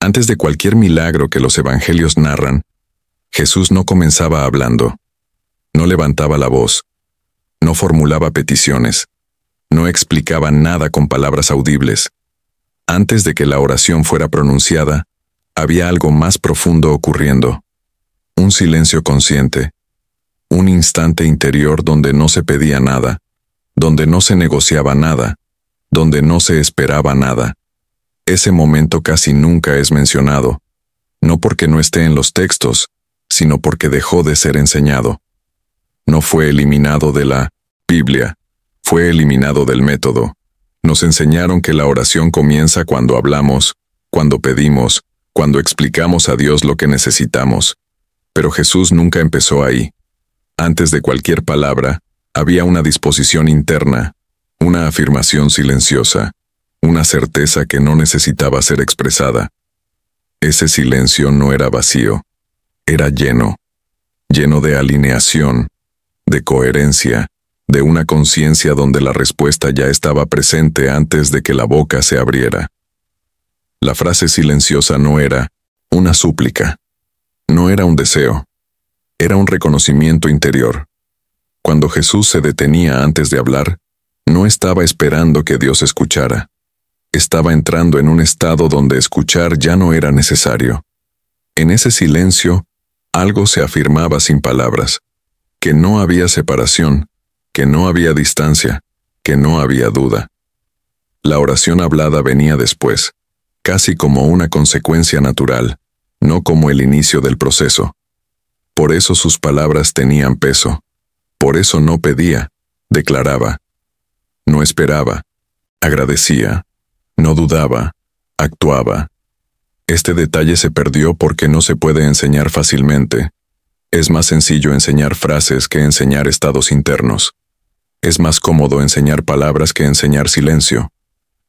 Antes de cualquier milagro que los evangelios narran, Jesús no comenzaba hablando, no levantaba la voz, no formulaba peticiones, no explicaba nada con palabras audibles. Antes de que la oración fuera pronunciada, había algo más profundo ocurriendo. Un silencio consciente, un instante interior donde no se pedía nada, donde no se negociaba nada, donde no se esperaba nada. Ese momento casi nunca es mencionado, no porque no esté en los textos, sino porque dejó de ser enseñado. No fue eliminado de la Biblia, fue eliminado del método. Nos enseñaron que la oración comienza cuando hablamos, cuando pedimos, cuando explicamos a Dios lo que necesitamos. Pero Jesús nunca empezó ahí. Antes de cualquier palabra, había una disposición interna, una afirmación silenciosa, una certeza que no necesitaba ser expresada. Ese silencio no era vacío, era lleno de alineación, de coherencia, de una conciencia donde la respuesta ya estaba presente antes de que la boca se abriera. La frase silenciosa no era una súplica, no era un deseo, era un reconocimiento interior. Cuando Jesús se detenía antes de hablar, no estaba esperando que Dios escuchara. Estaba entrando en un estado donde escuchar ya no era necesario. En ese silencio, algo se afirmaba sin palabras, que no había separación, que no había distancia, que no había duda. La oración hablada venía después, casi como una consecuencia natural, no como el inicio del proceso. Por eso sus palabras tenían peso. Por eso no pedía, declaraba. No esperaba, agradecía. No dudaba, actuaba. Este detalle se perdió porque no se puede enseñar fácilmente. Es más sencillo enseñar frases que enseñar estados internos. Es más cómodo enseñar palabras que enseñar silencio.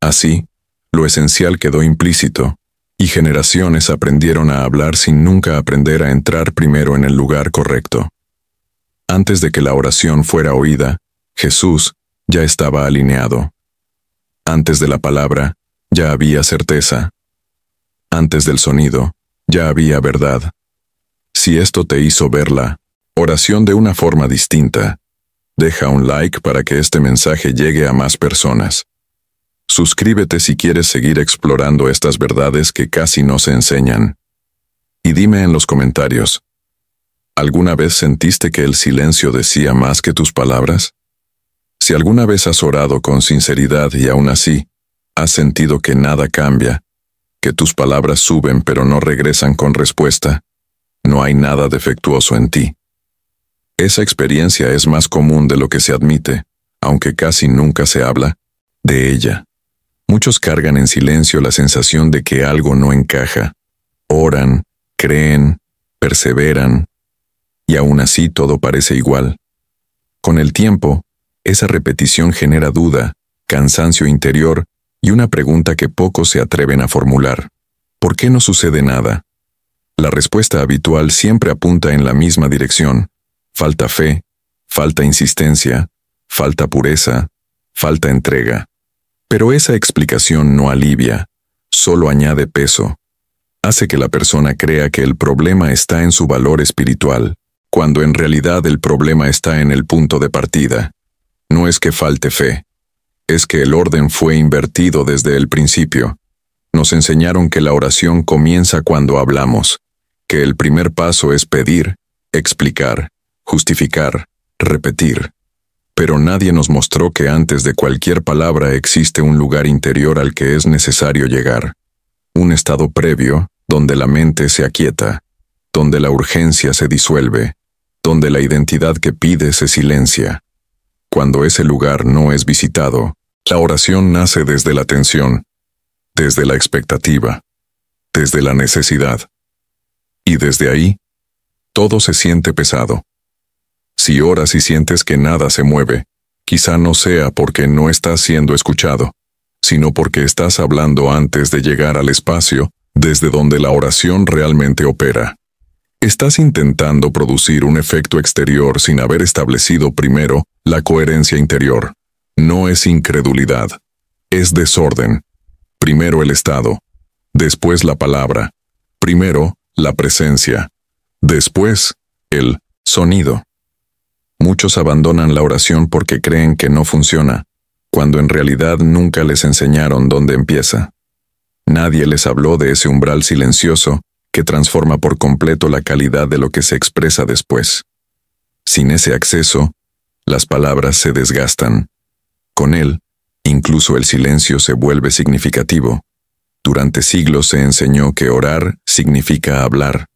Así, lo esencial quedó implícito, y generaciones aprendieron a hablar sin nunca aprender a entrar primero en el lugar correcto. Antes de que la oración fuera oída, Jesús ya estaba alineado. Antes de la palabra, ya había certeza. Antes del sonido, ya había verdad. Si esto te hizo ver la oración de una forma distinta, deja un like para que este mensaje llegue a más personas. Suscríbete si quieres seguir explorando estas verdades que casi no se enseñan. Y dime en los comentarios, ¿alguna vez sentiste que el silencio decía más que tus palabras? Si alguna vez has orado con sinceridad y aún así, has sentido que nada cambia, que tus palabras suben pero no regresan con respuesta, no hay nada defectuoso en ti. Esa experiencia es más común de lo que se admite, aunque casi nunca se habla de ella. Muchos cargan en silencio la sensación de que algo no encaja. Oran, creen, perseveran, y aún así todo parece igual. Con el tiempo, esa repetición genera duda, cansancio interior y una pregunta que pocos se atreven a formular. ¿Por qué no sucede nada? La respuesta habitual siempre apunta en la misma dirección. Falta fe, falta insistencia, falta pureza, falta entrega. Pero esa explicación no alivia, solo añade peso. Hace que la persona crea que el problema está en su valor espiritual, cuando en realidad el problema está en el punto de partida. No es que falte fe, es que el orden fue invertido desde el principio. Nos enseñaron que la oración comienza cuando hablamos, que el primer paso es pedir, explicar, justificar, repetir. Pero nadie nos mostró que antes de cualquier palabra existe un lugar interior al que es necesario llegar. Un estado previo, donde la mente se aquieta, donde la urgencia se disuelve, donde la identidad que pide se silencia. Cuando ese lugar no es visitado, la oración nace desde la tensión, desde la expectativa, desde la necesidad. Y desde ahí, todo se siente pesado. Si oras y sientes que nada se mueve, quizá no sea porque no estás siendo escuchado, sino porque estás hablando antes de llegar al espacio desde donde la oración realmente opera. Estás intentando producir un efecto exterior sin haber establecido primero la coherencia interior. No es incredulidad, es desorden. Primero el estado, después la palabra, primero la presencia, después el sonido. Muchos abandonan la oración porque creen que no funciona, cuando en realidad nunca les enseñaron dónde empieza. Nadie les habló de ese umbral silencioso que transforma por completo la calidad de lo que se expresa después. Sin ese acceso, las palabras se desgastan. Con él, incluso el silencio se vuelve significativo. Durante siglos se enseñó que orar significa hablar,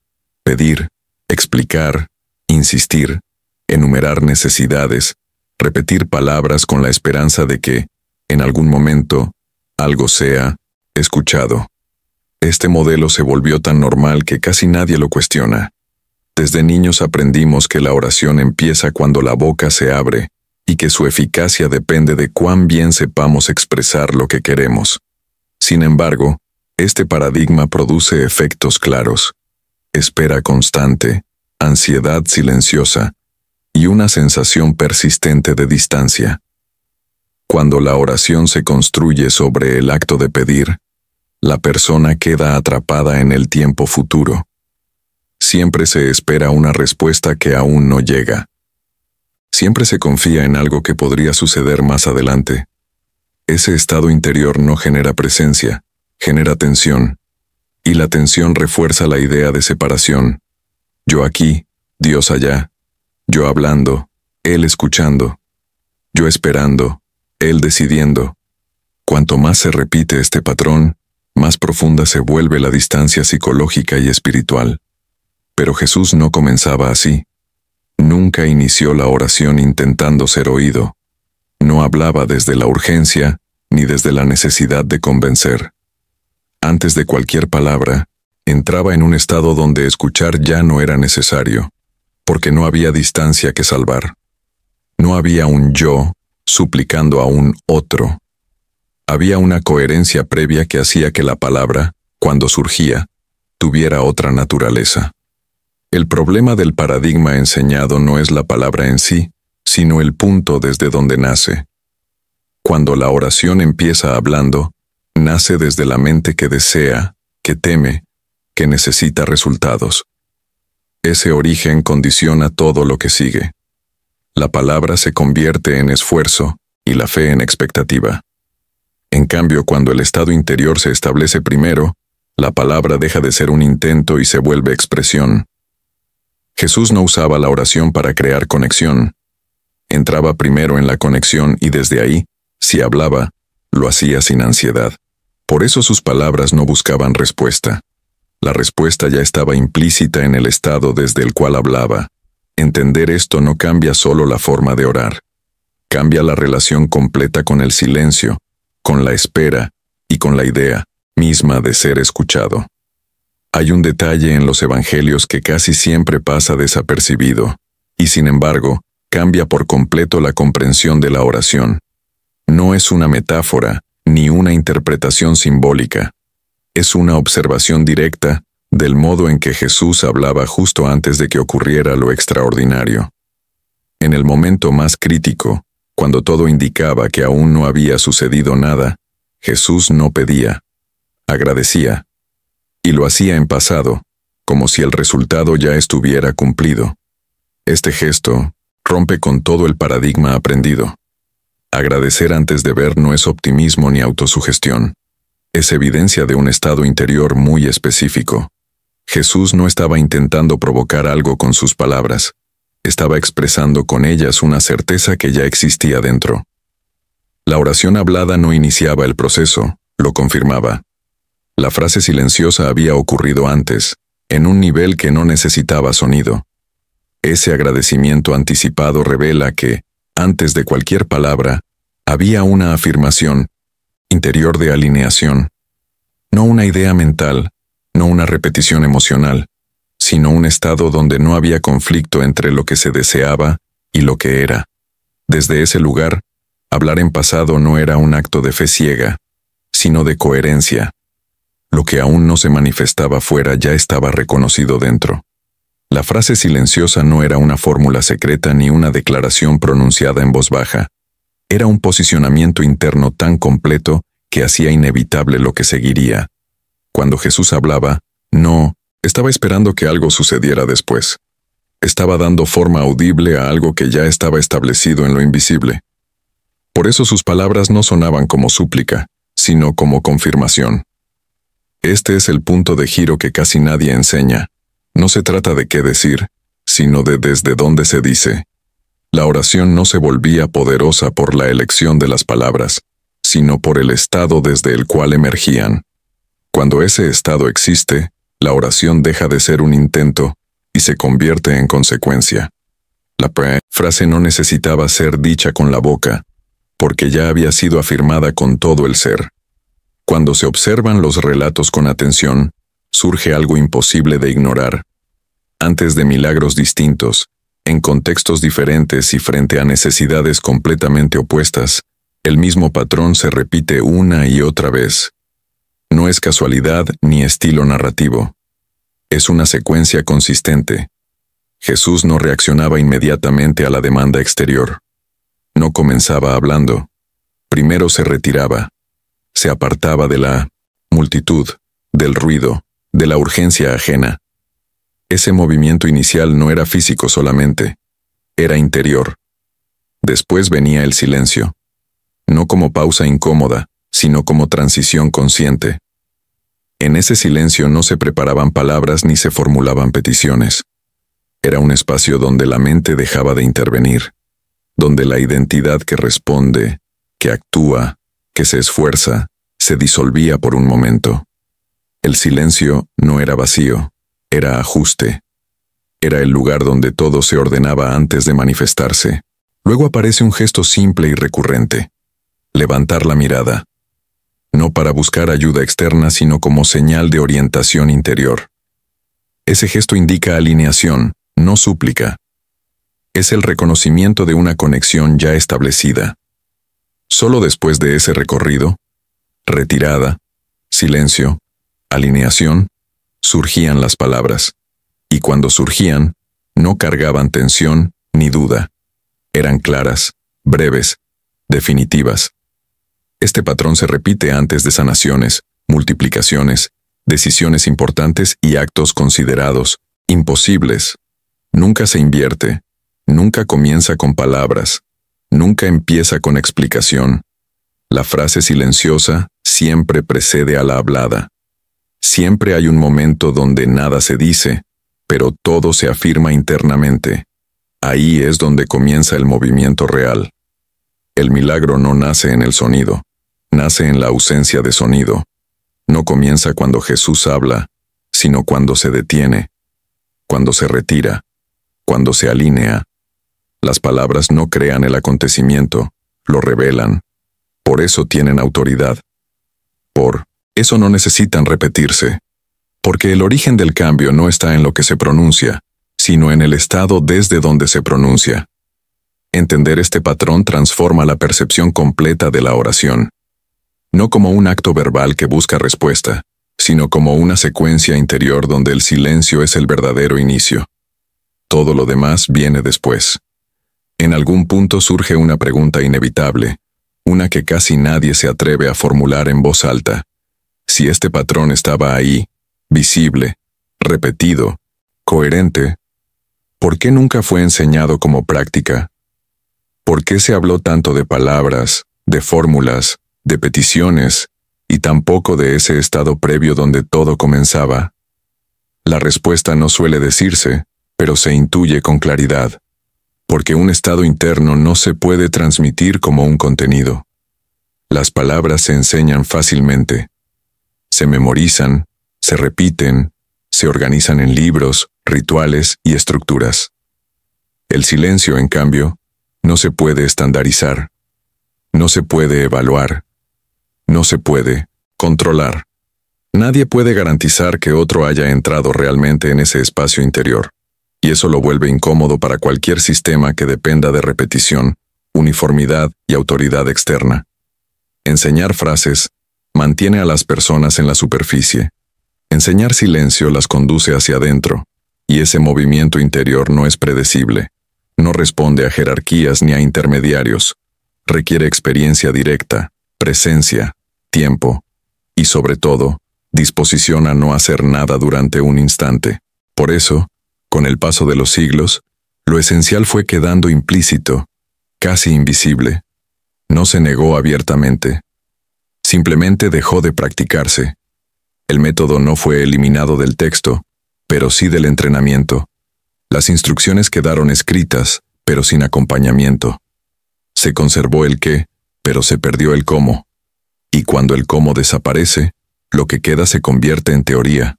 pedir, explicar, insistir, enumerar necesidades, repetir palabras con la esperanza de que, en algún momento, algo sea escuchado. Este modelo se volvió tan normal que casi nadie lo cuestiona. Desde niños aprendimos que la oración empieza cuando la boca se abre y que su eficacia depende de cuán bien sepamos expresar lo que queremos. Sin embargo, este paradigma produce efectos claros: espera constante, ansiedad silenciosa y una sensación persistente de distancia. Cuando la oración se construye sobre el acto de pedir, la persona queda atrapada en el tiempo futuro. Siempre se espera una respuesta que aún no llega. Siempre se confía en algo que podría suceder más adelante. Ese estado interior no genera presencia, genera tensión, y la tensión refuerza la idea de separación. Yo aquí, Dios allá, yo hablando, Él escuchando, yo esperando, Él decidiendo. Cuanto más se repite este patrón, más profunda se vuelve la distancia psicológica y espiritual. Pero Jesús no comenzaba así. Nunca inició la oración intentando ser oído. No hablaba desde la urgencia ni desde la necesidad de convencer. Antes de cualquier palabra, entraba en un estado donde escuchar ya no era necesario, porque no había distancia que salvar. No había un yo suplicando a un otro. Había una coherencia previa que hacía que la palabra, cuando surgía, tuviera otra naturaleza. El problema del paradigma enseñado no es la palabra en sí, sino el punto desde donde nace. Cuando la oración empieza hablando, nace desde la mente que desea, que teme, que necesita resultados. Ese origen condiciona todo lo que sigue. La palabra se convierte en esfuerzo y la fe en expectativa. En cambio, cuando el estado interior se establece primero, la palabra deja de ser un intento y se vuelve expresión. Jesús no usaba la oración para crear conexión. Entraba primero en la conexión y desde ahí, si hablaba, lo hacía sin ansiedad. Por eso sus palabras no buscaban respuesta. La respuesta ya estaba implícita en el estado desde el cual hablaba. Entender esto no cambia solo la forma de orar. Cambia la relación completa con el silencio, con la espera y con la idea misma de ser escuchado. Hay un detalle en los evangelios que casi siempre pasa desapercibido, y sin embargo, cambia por completo la comprensión de la oración. No es una metáfora, ni una interpretación simbólica. Es una observación directa del modo en que Jesús hablaba justo antes de que ocurriera lo extraordinario. En el momento más crítico, cuando todo indicaba que aún no había sucedido nada, Jesús no pedía, agradecía, y lo hacía en pasado, como si el resultado ya estuviera cumplido. Este gesto rompe con todo el paradigma aprendido. Agradecer antes de ver no es optimismo ni autosugestión. Es evidencia de un estado interior muy específico. Jesús no estaba intentando provocar algo con sus palabras. Estaba expresando con ellas una certeza que ya existía dentro. La oración hablada no iniciaba el proceso, lo confirmaba. La frase silenciosa había ocurrido antes, en un nivel que no necesitaba sonido. Ese agradecimiento anticipado revela que, antes de cualquier palabra, había una afirmación interior de alineación. No una idea mental, no una repetición emocional, sino un estado donde no había conflicto entre lo que se deseaba y lo que era. Desde ese lugar, hablar en pasado no era un acto de fe ciega, sino de coherencia. Lo que aún no se manifestaba fuera ya estaba reconocido dentro. La frase silenciosa no era una fórmula secreta ni una declaración pronunciada en voz baja. Era un posicionamiento interno tan completo que hacía inevitable lo que seguiría. Cuando Jesús hablaba, no estaba esperando que algo sucediera después. Estaba dando forma audible a algo que ya estaba establecido en lo invisible. Por eso sus palabras no sonaban como súplica, sino como confirmación. Este es el punto de giro que casi nadie enseña. No se trata de qué decir, sino de desde dónde se dice. La oración no se volvía poderosa por la elección de las palabras, sino por el estado desde el cual emergían. Cuando ese estado existe, la oración deja de ser un intento y se convierte en consecuencia. La frase no necesitaba ser dicha con la boca, porque ya había sido afirmada con todo el ser. Cuando se observan los relatos con atención, surge algo imposible de ignorar. Antes de milagros distintos, en contextos diferentes y frente a necesidades completamente opuestas, el mismo patrón se repite una y otra vez. No es casualidad ni estilo narrativo. Es una secuencia consistente. Jesús no reaccionaba inmediatamente a la demanda exterior. No comenzaba hablando. Primero se retiraba. Se apartaba de la multitud, del ruido, de la urgencia ajena. Ese movimiento inicial no era físico solamente, era interior. Después venía el silencio, no como pausa incómoda, sino como transición consciente. En ese silencio no se preparaban palabras ni se formulaban peticiones. Era un espacio donde la mente dejaba de intervenir, donde la identidad que responde, que actúa, que se esfuerza, se disolvía por un momento. El silencio no era vacío, era ajuste. Era el lugar donde todo se ordenaba antes de manifestarse. Luego aparece un gesto simple y recurrente: levantar la mirada. No para buscar ayuda externa, sino como señal de orientación interior. Ese gesto indica alineación, no súplica. Es el reconocimiento de una conexión ya establecida. Solo después de ese recorrido, retirada, silencio, alineación, surgían las palabras. Y cuando surgían, no cargaban tensión ni duda. Eran claras, breves, definitivas. Este patrón se repite antes de sanaciones, multiplicaciones, decisiones importantes y actos considerados imposibles. Nunca se invierte, nunca comienza con palabras, nunca empieza con explicación. La frase silenciosa siempre precede a la hablada. Siempre hay un momento donde nada se dice, pero todo se afirma internamente. Ahí es donde comienza el movimiento real. El milagro no nace en el sonido, nace en la ausencia de sonido. No comienza cuando Jesús habla, sino cuando se detiene, cuando se retira, cuando se alinea. Las palabras no crean el acontecimiento, lo revelan. Por eso tienen autoridad. Por eso no necesitan repetirse. Porque el origen del cambio no está en lo que se pronuncia, sino en el estado desde donde se pronuncia. Entender este patrón transforma la percepción completa de la oración. No como un acto verbal que busca respuesta, sino como una secuencia interior donde el silencio es el verdadero inicio. Todo lo demás viene después. En algún punto surge una pregunta inevitable, una que casi nadie se atreve a formular en voz alta. Si este patrón estaba ahí, visible, repetido, coherente, ¿por qué nunca fue enseñado como práctica? ¿Por qué se habló tanto de palabras, de fórmulas, de peticiones, y tan poco de ese estado previo donde todo comenzaba? La respuesta no suele decirse, pero se intuye con claridad, porque un estado interno no se puede transmitir como un contenido. Las palabras se enseñan fácilmente, se memorizan, se repiten, se organizan en libros, rituales y estructuras. El silencio, en cambio, no se puede estandarizar, no se puede evaluar, no se puede controlar. Nadie puede garantizar que otro haya entrado realmente en ese espacio interior, y eso lo vuelve incómodo para cualquier sistema que dependa de repetición, uniformidad y autoridad externa. Enseñar frases mantiene a las personas en la superficie. Enseñar silencio las conduce hacia adentro, y ese movimiento interior no es predecible, no responde a jerarquías ni a intermediarios, requiere experiencia directa, presencia, tiempo, y sobre todo, disposición a no hacer nada durante un instante. Por eso, con el paso de los siglos, lo esencial fue quedando implícito, casi invisible. No se negó abiertamente. Simplemente dejó de practicarse. El método no fue eliminado del texto, pero sí del entrenamiento. Las instrucciones quedaron escritas, pero sin acompañamiento. Se conservó el qué, pero se perdió el cómo. Y cuando el cómo desaparece, lo que queda se convierte en teoría,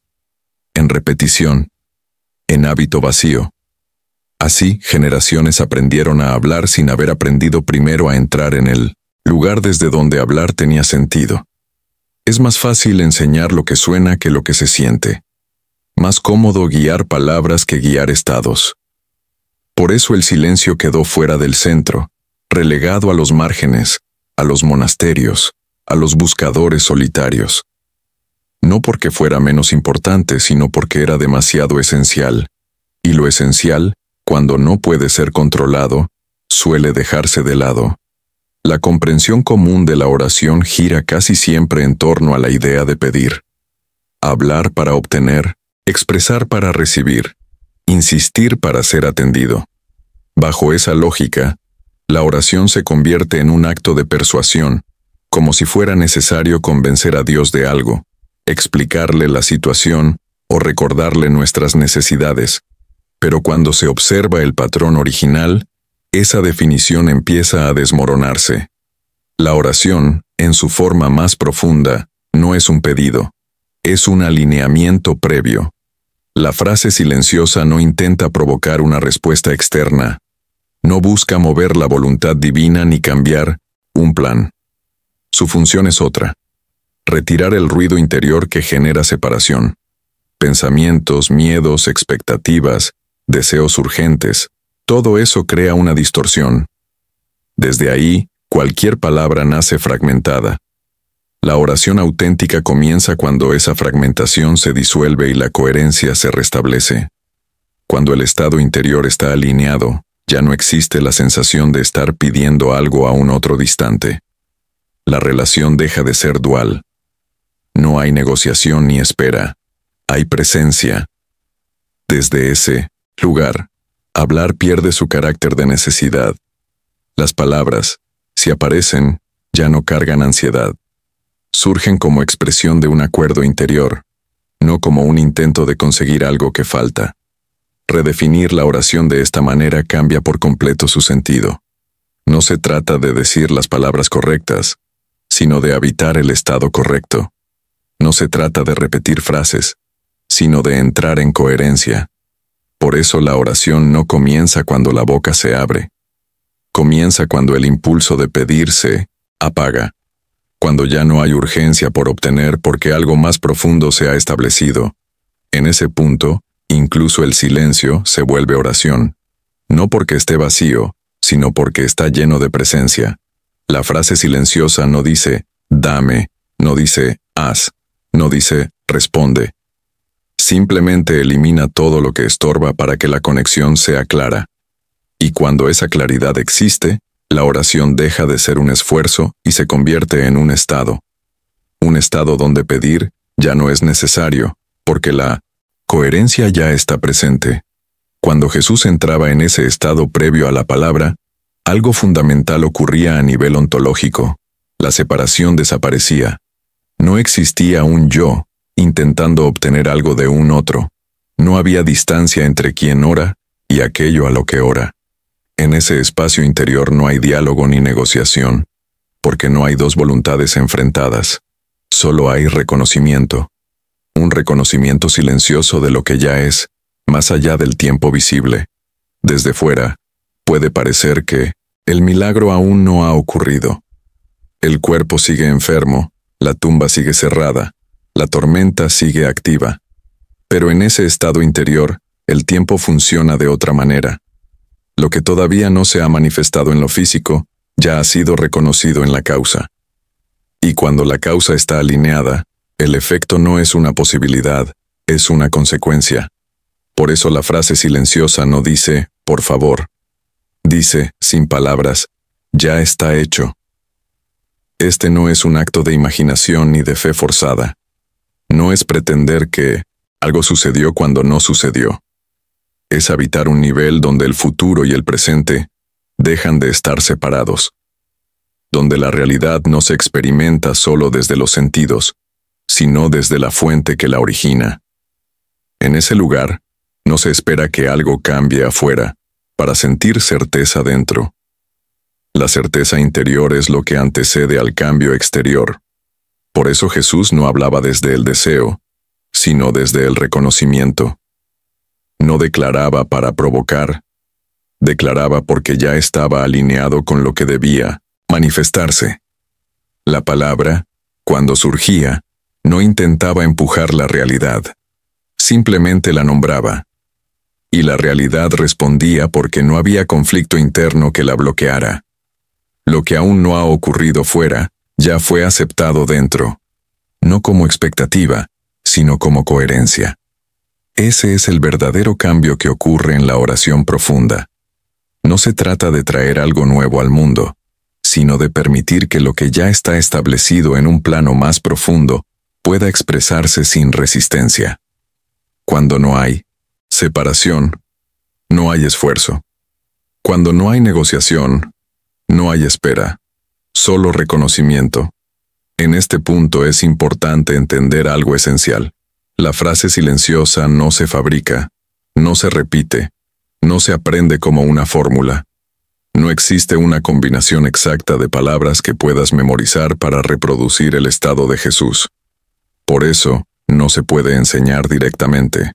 en repetición, en hábito vacío. Así, generaciones aprendieron a hablar sin haber aprendido primero a entrar en el lugar desde donde hablar tenía sentido. Es más fácil enseñar lo que suena que lo que se siente. Más cómodo guiar palabras que guiar estados. Por eso el silencio quedó fuera del centro, relegado a los márgenes, a los monasterios, a los buscadores solitarios. No porque fuera menos importante, sino porque era demasiado esencial. Y lo esencial, cuando no puede ser controlado, suele dejarse de lado. La comprensión común de la oración gira casi siempre en torno a la idea de pedir. Hablar para obtener, expresar para recibir, insistir para ser atendido. Bajo esa lógica, la oración se convierte en un acto de persuasión, como si fuera necesario convencer a Dios de algo, explicarle la situación o recordarle nuestras necesidades. Pero cuando se observa el patrón original, esa definición empieza a desmoronarse. La oración, en su forma más profunda, no es un pedido, es un alineamiento previo. La frase silenciosa no intenta provocar una respuesta externa, no busca mover la voluntad divina ni cambiar un plan. Su función es otra: retirar el ruido interior que genera separación. Pensamientos, miedos, expectativas, deseos urgentes, todo eso crea una distorsión. Desde ahí, cualquier palabra nace fragmentada. La oración auténtica comienza cuando esa fragmentación se disuelve y la coherencia se restablece. Cuando el estado interior está alineado, ya no existe la sensación de estar pidiendo algo a un otro distante. La relación deja de ser dual. No hay negociación ni espera, hay presencia. Desde ese lugar, hablar pierde su carácter de necesidad. Las palabras, si aparecen, ya no cargan ansiedad. Surgen como expresión de un acuerdo interior, no como un intento de conseguir algo que falta. Redefinir la oración de esta manera cambia por completo su sentido. No se trata de decir las palabras correctas, sino de habitar el estado correcto. No se trata de repetir frases, sino de entrar en coherencia. Por eso la oración no comienza cuando la boca se abre. Comienza cuando el impulso de pedir se apaga, cuando ya no hay urgencia por obtener porque algo más profundo se ha establecido. En ese punto, incluso el silencio se vuelve oración, no porque esté vacío, sino porque está lleno de presencia. La frase silenciosa no dice «dame», no dice «haz», no dice «responde». Simplemente elimina todo lo que estorba para que la conexión sea clara. Y cuando esa claridad existe, la oración deja de ser un esfuerzo y se convierte en un estado. Un estado donde pedir ya no es necesario, porque la coherencia ya está presente. Cuando Jesús entraba en ese estado previo a la palabra, algo fundamental ocurría a nivel ontológico. La separación desaparecía. No existía un yo intentando obtener algo de un otro. No había distancia entre quien ora y aquello a lo que ora. En ese espacio interior no hay diálogo ni negociación, porque no hay dos voluntades enfrentadas. Solo hay reconocimiento. Un reconocimiento silencioso de lo que ya es, más allá del tiempo visible. Desde fuera, puede parecer que el milagro aún no ha ocurrido. El cuerpo sigue enfermo, la tumba sigue cerrada, la tormenta sigue activa. Pero en ese estado interior, el tiempo funciona de otra manera. Lo que todavía no se ha manifestado en lo físico, ya ha sido reconocido en la causa. Y cuando la causa está alineada, el efecto no es una posibilidad, es una consecuencia. Por eso la frase silenciosa no dice, por favor. Dice, sin palabras, ya está hecho. Este no es un acto de imaginación ni de fe forzada. No es pretender que algo sucedió cuando no sucedió. Es habitar un nivel donde el futuro y el presente dejan de estar separados, donde la realidad no se experimenta solo desde los sentidos, sino desde la fuente que la origina. En ese lugar, no se espera que algo cambie afuera para sentir certeza dentro. La certeza interior es lo que antecede al cambio exterior. Por eso Jesús no hablaba desde el deseo, sino desde el reconocimiento. No declaraba para provocar, declaraba porque ya estaba alineado con lo que debía manifestarse. La palabra, cuando surgía, no intentaba empujar la realidad, simplemente la nombraba. Y la realidad respondía porque no había conflicto interno que la bloqueara. Lo que aún no ha ocurrido fuera, ya fue aceptado dentro, no como expectativa, sino como coherencia. Ese es el verdadero cambio que ocurre en la oración profunda. No se trata de traer algo nuevo al mundo, sino de permitir que lo que ya está establecido en un plano más profundo pueda expresarse sin resistencia. Cuando no hay separación, no hay esfuerzo. Cuando no hay negociación, no hay espera, solo reconocimiento. En este punto es importante entender algo esencial. La frase silenciosa no se fabrica, no se repite, no se aprende como una fórmula. No existe una combinación exacta de palabras que puedas memorizar para reproducir el estado de Jesús. Por eso, no se puede enseñar directamente.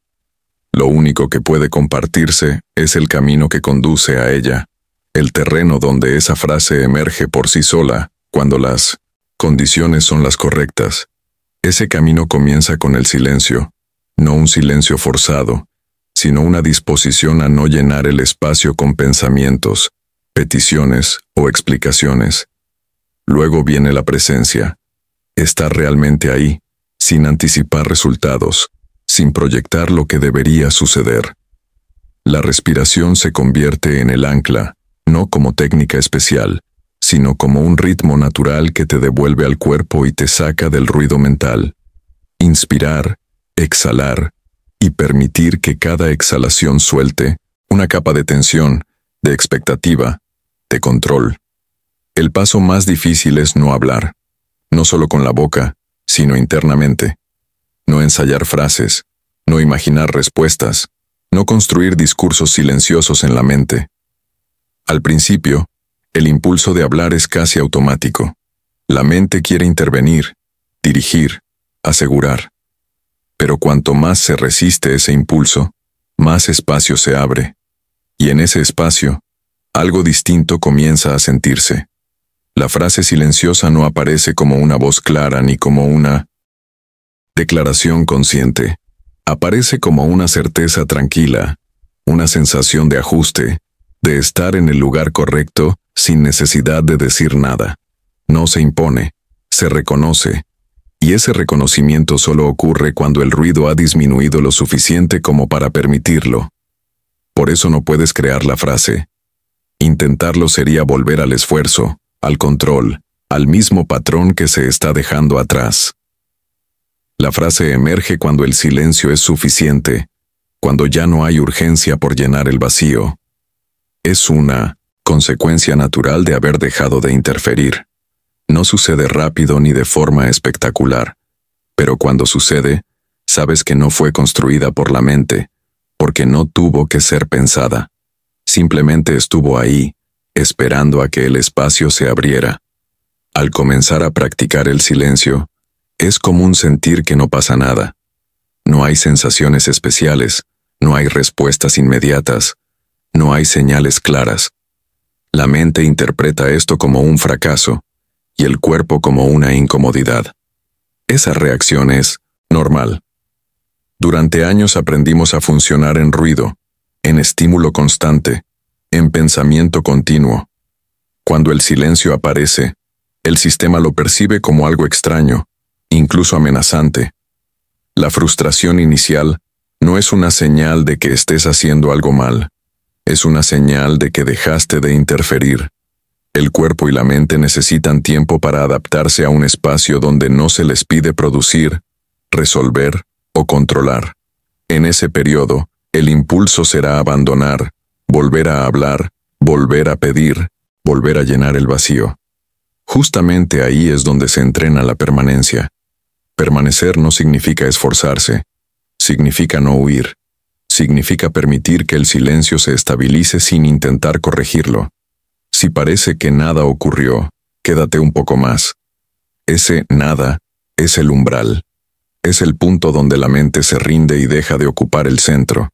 Lo único que puede compartirse es el camino que conduce a ella, el terreno donde esa frase emerge por sí sola, cuando las condiciones son las correctas. Ese camino comienza con el silencio, no un silencio forzado, sino una disposición a no llenar el espacio con pensamientos, peticiones o explicaciones. Luego viene la presencia, estar realmente ahí, sin anticipar resultados, sin proyectar lo que debería suceder. La respiración se convierte en el ancla, no como técnica especial, sino como un ritmo natural que te devuelve al cuerpo y te saca del ruido mental. Inspirar, exhalar y permitir que cada exhalación suelte una capa de tensión, de expectativa, de control. El paso más difícil es no hablar, no solo con la boca, sino internamente. No ensayar frases, no imaginar respuestas, no construir discursos silenciosos en la mente. Al principio, el impulso de hablar es casi automático. La mente quiere intervenir, dirigir, asegurar. Pero cuanto más se resiste ese impulso, más espacio se abre. Y en ese espacio, algo distinto comienza a sentirse. La frase silenciosa no aparece como una voz clara ni como una declaración consciente. Aparece como una certeza tranquila, una sensación de ajuste, de estar en el lugar correcto sin necesidad de decir nada. No se impone, se reconoce, y ese reconocimiento solo ocurre cuando el ruido ha disminuido lo suficiente como para permitirlo. Por eso no puedes crear la frase. Intentarlo sería volver al esfuerzo, al control, al mismo patrón que se está dejando atrás. La frase emerge cuando el silencio es suficiente, cuando ya no hay urgencia por llenar el vacío. Es una consecuencia natural de haber dejado de interferir. No sucede rápido ni de forma espectacular, pero cuando sucede, sabes que no fue construida por la mente, porque no tuvo que ser pensada. Simplemente estuvo ahí, esperando a que el espacio se abriera. Al comenzar a practicar el silencio, es común sentir que no pasa nada. No hay sensaciones especiales, no hay respuestas inmediatas, no hay señales claras. La mente interpreta esto como un fracaso y el cuerpo como una incomodidad. Esa reacción es normal. Durante años aprendimos a funcionar en ruido, en estímulo constante, en pensamiento continuo. Cuando el silencio aparece, el sistema lo percibe como algo extraño, incluso amenazante. La frustración inicial no es una señal de que estés haciendo algo mal, es una señal de que dejaste de interferir. El cuerpo y la mente necesitan tiempo para adaptarse a un espacio donde no se les pide producir, resolver o controlar. En ese periodo, el impulso será abandonar, volver a hablar, volver a pedir, volver a llenar el vacío. Justamente ahí es donde se entrena la permanencia. Permanecer no significa esforzarse, significa no huir, significa permitir que el silencio se estabilice sin intentar corregirlo. Si parece que nada ocurrió, quédate un poco más. Ese nada es el umbral. Es el punto donde la mente se rinde y deja de ocupar el centro.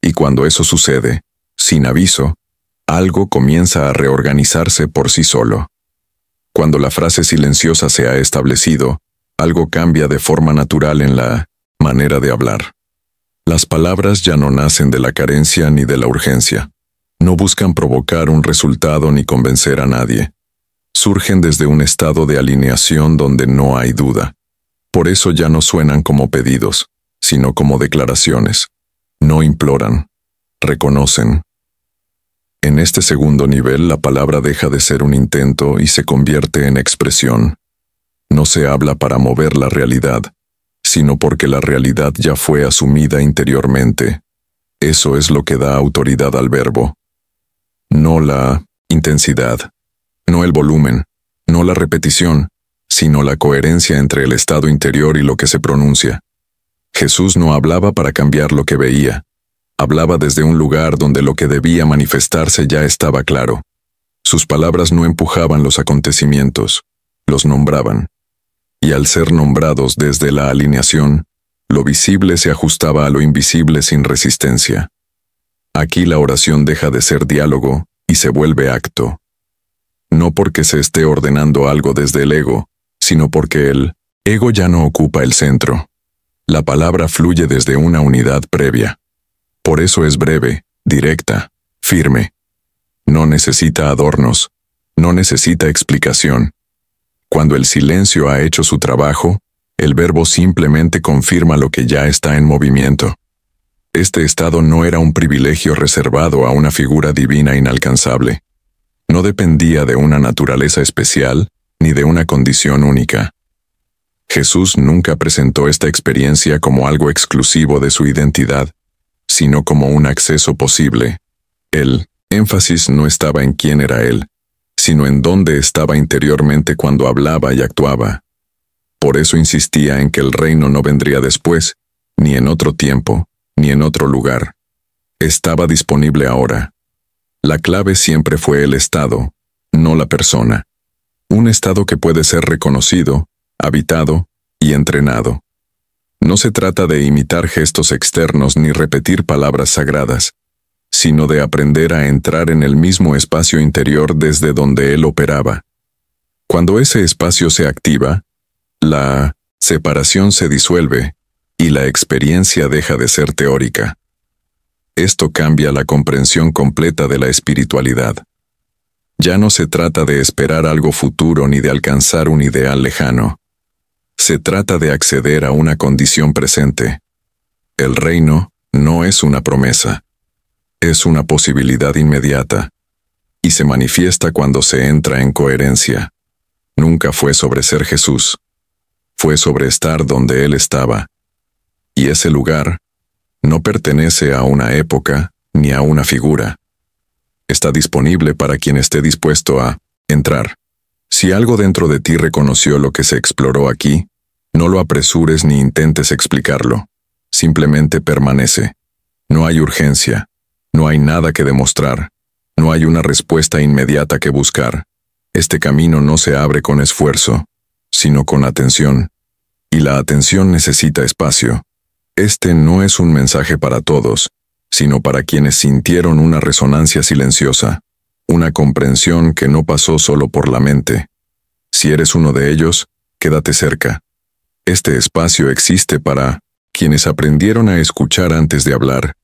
Y cuando eso sucede, sin aviso, algo comienza a reorganizarse por sí solo. Cuando la frase silenciosa se ha establecido, algo cambia de forma natural en la manera de hablar. Las palabras ya no nacen de la carencia ni de la urgencia. No buscan provocar un resultado ni convencer a nadie. Surgen desde un estado de alineación donde no hay duda. Por eso ya no suenan como pedidos, sino como declaraciones. No imploran, reconocen. En este segundo nivel, la palabra deja de ser un intento y se convierte en expresión. No se habla para mover la realidad, sino porque la realidad ya fue asumida interiormente. Eso es lo que da autoridad al verbo. No la intensidad, no el volumen, no la repetición, sino la coherencia entre el estado interior y lo que se pronuncia. Jesús no hablaba para cambiar lo que veía. Hablaba desde un lugar donde lo que debía manifestarse ya estaba claro. Sus palabras no empujaban los acontecimientos, los nombraban. Y al ser nombrados desde la alineación, lo visible se ajustaba a lo invisible sin resistencia. Aquí la oración deja de ser diálogo y se vuelve acto. No porque se esté ordenando algo desde el ego, sino porque el ego ya no ocupa el centro. La palabra fluye desde una unidad previa. Por eso es breve, directa, firme. No necesita adornos, no necesita explicación. Cuando el silencio ha hecho su trabajo, el verbo simplemente confirma lo que ya está en movimiento. Este estado no era un privilegio reservado a una figura divina inalcanzable. No dependía de una naturaleza especial ni de una condición única. Jesús nunca presentó esta experiencia como algo exclusivo de su identidad, sino como un acceso posible. El énfasis no estaba en quién era Él, sino en dónde estaba interiormente cuando hablaba y actuaba. Por eso insistía en que el reino no vendría después, ni en otro tiempo, ni en otro lugar. Estaba disponible ahora. La clave siempre fue el estado, no la persona. Un estado que puede ser reconocido, habitado y entrenado. No se trata de imitar gestos externos ni repetir palabras sagradas, sino de aprender a entrar en el mismo espacio interior desde donde él operaba. Cuando ese espacio se activa, la separación se disuelve y la experiencia deja de ser teórica. Esto cambia la comprensión completa de la espiritualidad. Ya no se trata de esperar algo futuro ni de alcanzar un ideal lejano. Se trata de acceder a una condición presente. El reino no es una promesa. Es una posibilidad inmediata. Y se manifiesta cuando se entra en coherencia. Nunca fue sobre ser Jesús. Fue sobre estar donde Él estaba. Y ese lugar no pertenece a una época ni a una figura. Está disponible para quien esté dispuesto a entrar. Si algo dentro de ti reconoció lo que se exploró aquí, no lo apresures ni intentes explicarlo. Simplemente permanece. No hay urgencia. No hay nada que demostrar. No hay una respuesta inmediata que buscar. Este camino no se abre con esfuerzo, sino con atención. Y la atención necesita espacio. Este no es un mensaje para todos, sino para quienes sintieron una resonancia silenciosa, una comprensión que no pasó solo por la mente. Si eres uno de ellos, quédate cerca. Este espacio existe para quienes aprendieron a escuchar antes de hablar,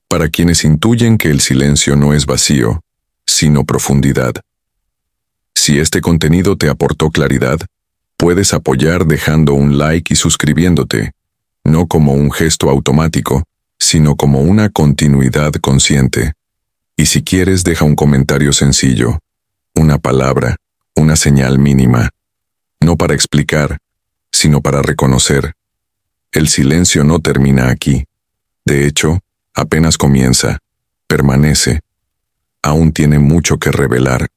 para quienes intuyen que el silencio no es vacío, sino profundidad. Si este contenido te aportó claridad, puedes apoyar dejando un like y suscribiéndote, no como un gesto automático, sino como una continuidad consciente. Y si quieres, deja un comentario sencillo, una palabra, una señal mínima, no para explicar, sino para reconocer. El silencio no termina aquí. De hecho, apenas comienza. Permanece. Aún tiene mucho que revelar.